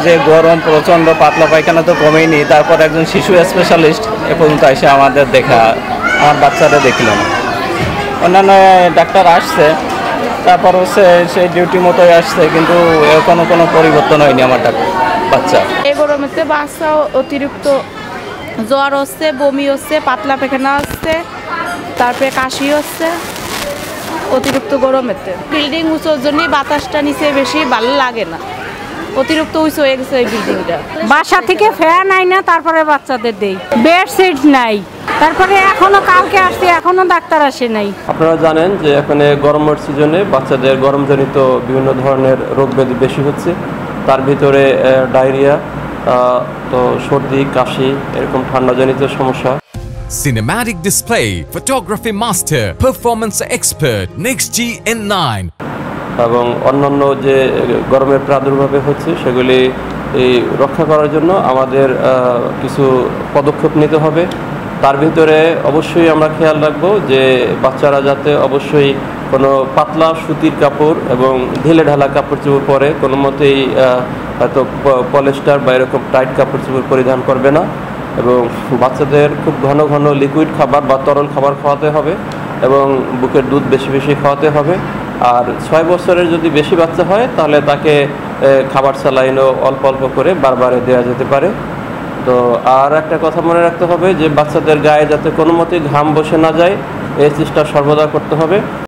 যে গরম প্রচণ্ড, পাতলা পায়খানা তো কমেইনি, তারপর একজন শিশু স্পেশালিস্ট এ পর্যন্ত এসে আমাদের দেখা, আমার বাচ্চারা দেখল না। অন্যান্য ডাক্তার আসছে, তারপর হচ্ছে সেই ডিউটি মতোই আসছে, কিন্তু এখনো কোনো পরিবর্তন হয়নি আমার বাচ্চা। এই গরমেতে বাচ্চা অতিরিক্ত জ্বর হচ্ছে, বমি হচ্ছে, পাতলা পায়খানা হচ্ছে, তারপরে কাশি হচ্ছে অতিরিক্ত গরমেতে। বিল্ডিং উঁচুর জন্যই বাতাসটা নিচে বেশি ভালো লাগে না, অতিরিক্ত উঁচু হয়ে গেছে এই বিল্ডিংটা। বাসা থেকে ফ্যান আই না, তারপরে বাচ্চাদের দেই, বেডশিট নাই, তারপরে এখনো কালকে আসছে, এখনো ডাক্তার আসে নাই। আপনারা জানেন যে এখানে গরমের সিজনে বাচ্চাদের গরমজনিত বিভিন্ন ধরনের রোগ ব্যাধি বেশি হচ্ছে, তার ভিতরে ডায়রিয়া, তো সর্দি, কাশি, এরকম ঠান্ডাজনিত সমস্যা। Cinematic display, photography master, performance expert, NextG N9 এবং অন্যান্য যে গরমের প্রাদুর্ভাবে হচ্ছে সেগুলি রক্ষা করার জন্য আমাদের কিছু পদক্ষেপ নিতে হবে। তার ভিতরে অবশ্যই আমরা খেয়াল রাখবো যে বাচ্চারা যাতে অবশ্যই কোনো পাতলা সুতির কাপড় এবং ঢিলে ঢালা কাপড় চোপড় পরে কোনো মতেই হয়তো পলিস্টার বা এরকম টাইট কাপড় চোপড় পরিধান করবে না, এবং বাচ্চাদের খুব ঘন ঘন লিকুইড খাবার বা তরল খাবার খাওয়াতে হবে এবং বুকের দুধ বেশি বেশি খাওয়াতে হবে। আর 6 বছরের যদি বেশি বাচ্চা হয় তাহলে তাকে খাবার স্যালাইনও অল্প অল্প করে বারবারে দেওয়া যেতে পারে। তো আর একটা কথা মনে রাখতে হবে যে বাচ্চাদের গায়ে যাতে কোনো মতেই ঘাম বসে না যায়, এই চেষ্টা সর্বদা করতে হবে।